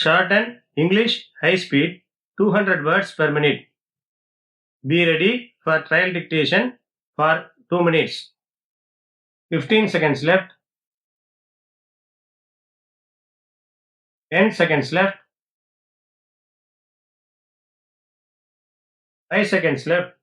Shorthand English high speed 200 words per minute. Be ready for trial dictation for 2 minutes. 15 seconds left. 10 seconds left. 5 seconds left.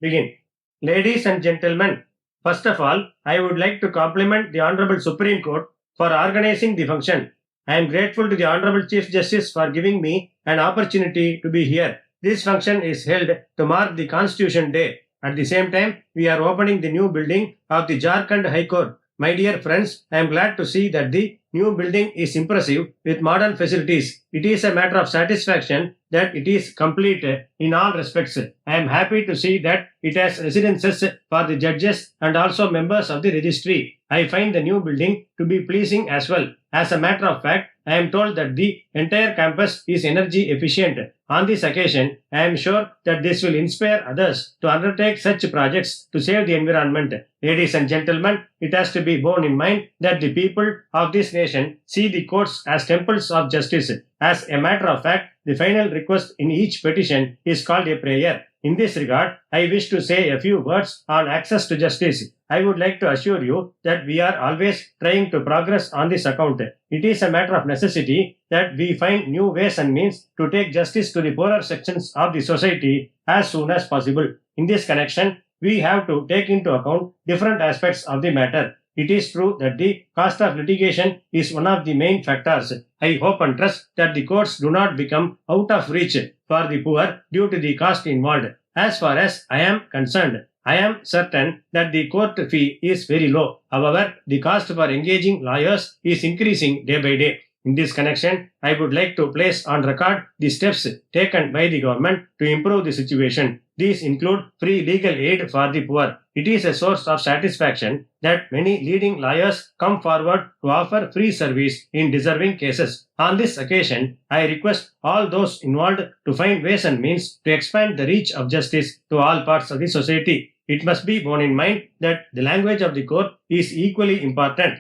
Begin. Ladies and gentlemen, first of all, I would like to compliment the Honorable Supreme Court for organizing the function. I am grateful to the Honorable Chief Justice for giving me an opportunity to be here. This function is held to mark the Constitution Day. At the same time, we are opening the new building of the Jharkhand High Court. My dear friends, I am glad to see that the new building is impressive with modern facilities. It is a matter of satisfaction that it is complete in all respects. I am happy to see that it has residences for the judges and also members of the registry. I find the new building to be pleasing as well. As a matter of fact, I am told that the entire campus is energy efficient. On this occasion, I am sure that this will inspire others to undertake such projects to save the environment. Ladies and gentlemen, it has to be borne in mind that the people of this nation see the courts as temples of justice. As a matter of fact, the final request in each petition is called a prayer. In this regard, I wish to say a few words on access to justice. I would like to assure you that we are always trying to progress on this account. It is a matter of necessity that we find new ways and means to take justice to the poorer sections of the society as soon as possible. In this connection, we have to take into account different aspects of the matter. It is true that the cost of litigation is one of the main factors. I hope and trust that the courts do not become out of reach for the poor due to the cost involved. As far as I am concerned, I am certain that the court fee is very low. However, the cost for engaging lawyers is increasing day by day. In this connection, I would like to place on record the steps taken by the government to improve the situation. These include free legal aid for the poor. It is a source of satisfaction that many leading lawyers come forward to offer free service in deserving cases. On this occasion, I request all those involved to find ways and means to expand the reach of justice to all parts of the society. It must be borne in mind that the language of the court is equally important.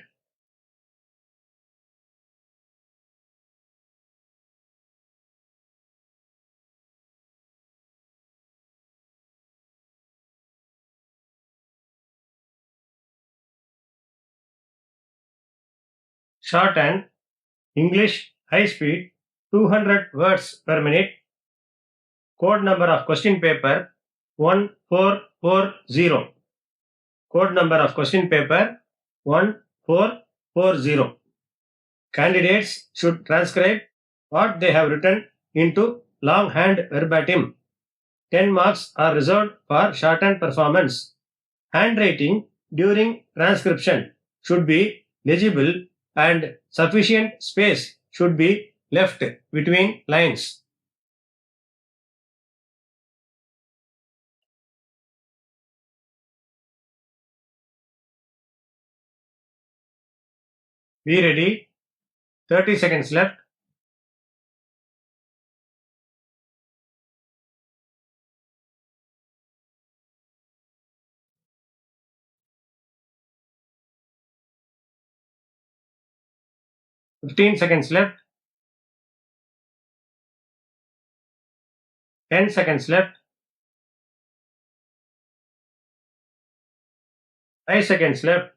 Shorthand English high speed 200 words per minute. Code number of question paper 1440. Code number of question paper 1440. Candidates should transcribe what they have written into longhand verbatim. 10 marks are reserved for shorthand performance. Handwriting during transcription should be legible and sufficient space should be left between lines. Be ready. 30 seconds left. Fifteen seconds left. 10 seconds left. 5 seconds left.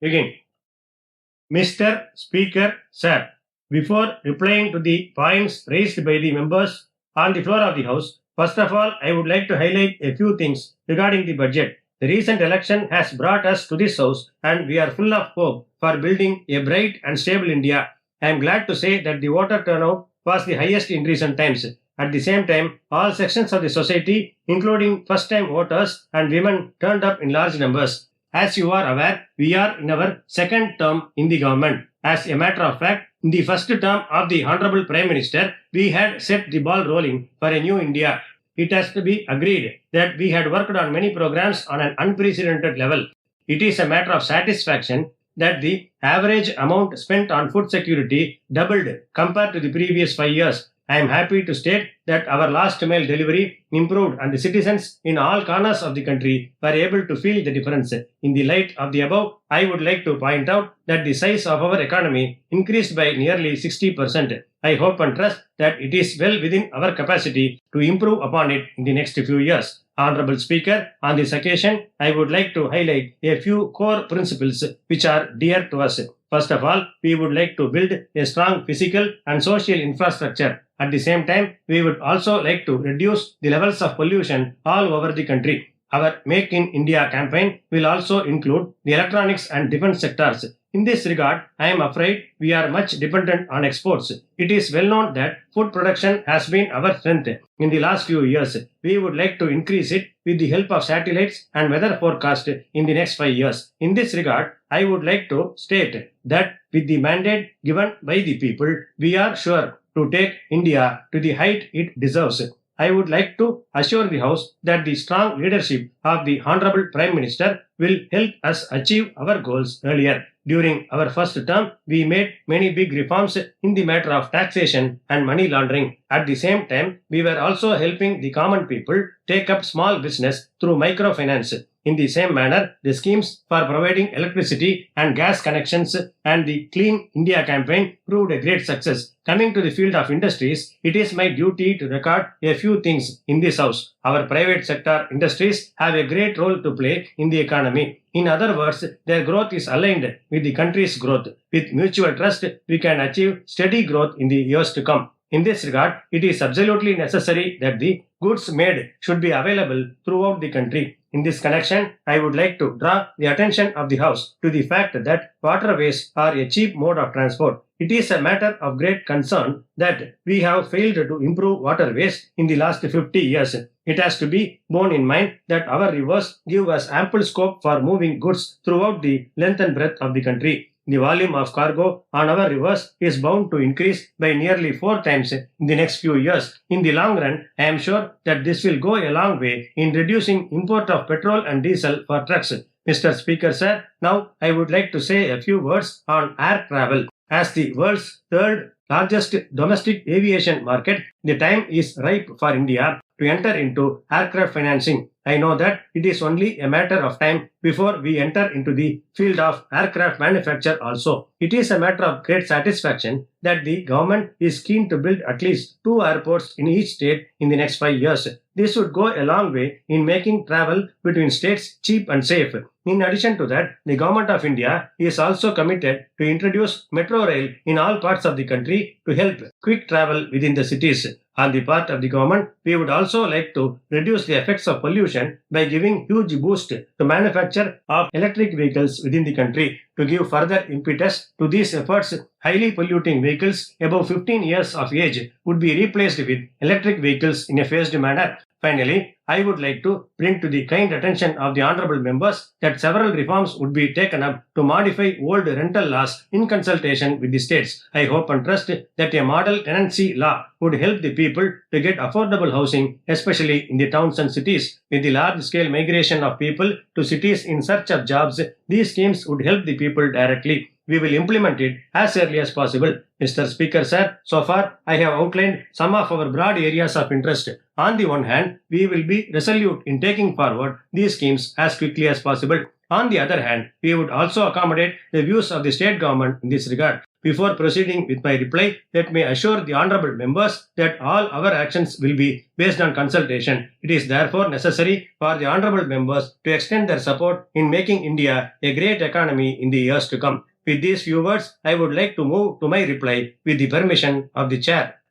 Begin. Mr. Speaker, sir, before replying to the points raised by the members on the floor of the House, first of all, I would like to highlight a few things regarding the budget. The recent election has brought us to this House and we are full of hope for building a bright and stable India. I am glad to say that the voter turnout was the highest in recent times. At the same time, all sections of the society, including first-time voters and women, turned up in large numbers. As you are aware, we are in our second term in the government. As a matter of fact, in the first term of the Honorable Prime Minister, we had set the ball rolling for a new India. It has to be agreed that we had worked on many programs on an unprecedented level. It is a matter of satisfaction that the average amount spent on food security doubled compared to the previous 5 years. I am happy to state that our last mile delivery improved and the citizens in all corners of the country were able to feel the difference. In the light of the above, I would like to point out that the size of our economy increased by nearly 60%. I hope and trust that it is well within our capacity to improve upon it in the next few years. Honorable Speaker, on this occasion, I would like to highlight a few core principles which are dear to us. First of all, we would like to build a strong physical and social infrastructure. At the same time, we would also like to reduce the levels of pollution all over the country. Our Make in India campaign will also include the electronics and defense sectors. In this regard, I am afraid we are much dependent on exports. It is well known that food production has been our strength in the last few years. We would like to increase it with the help of satellites and weather forecast in the next 5 years. In this regard, I would like to state that with the mandate given by the people, we are sure to take India to the height it deserves. I would like to assure the House that the strong leadership of the Honorable Prime Minister will help us achieve our goals earlier. During our first term, we made many big reforms in the matter of taxation and money laundering. At the same time, we were also helping the common people take up small business through microfinance. In the same manner, the schemes for providing electricity and gas connections and the Clean India campaign proved a great success. Coming to the field of industries, it is my duty to record a few things in this House. Our private sector industries have a great role to play in the economy. In other words, their growth is aligned with the country's growth. With mutual trust, we can achieve steady growth in the years to come. In this regard, it is absolutely necessary that the goods made should be available throughout the country. In this connection, I would like to draw the attention of the House to the fact that waterways are a cheap mode of transport. It is a matter of great concern that we have failed to improve waterways in the last 50 years. It has to be borne in mind that our rivers give us ample scope for moving goods throughout the length and breadth of the country. The volume of cargo on our rivers is bound to increase by nearly 4 times in the next few years. In the long run, I am sure that this will go a long way in reducing import of petrol and diesel for trucks. Mr. Speaker, sir, now I would like to say a few words on air travel. As the world's third largest domestic aviation market, the time is ripe for India to enter into aircraft financing. I know that it is only a matter of time before we enter into the field of aircraft manufacture also. It is a matter of great satisfaction that the government is keen to build at least 2 airports in each state in the next 5 years. This would go a long way in making travel between states cheap and safe. In addition to that, the Government of India is also committed to introduce metro rail in all parts of the country to help quick travel within the cities. On the part of the government, we would also like to reduce the effects of pollution by giving huge boost to manufacture of electric vehicles within the country. To give further impetus to these efforts, highly polluting vehicles above 15 years of age would be replaced with electric vehicles in a phased manner. Finally, I would like to bring to the kind attention of the honorable members that several reforms would be taken up to modify old rental laws in consultation with the states. I hope and trust that a model tenancy law would help the people to get affordable housing, especially in the towns and cities. With the large-scale migration of people to cities in search of jobs, these schemes would help the people directly. We will implement it as early as possible. Mr. Speaker, sir, so far I have outlined some of our broad areas of interest. On the one hand, we will be resolute in taking forward these schemes as quickly as possible. On the other hand, we would also accommodate the views of the state government in this regard. Before proceeding with my reply, let me assure the honorable members that all our actions will be based on consultation. It is therefore necessary for the honorable members to extend their support in making India a great economy in the years to come. With these few words, I would like to move to my reply with the permission of the chair.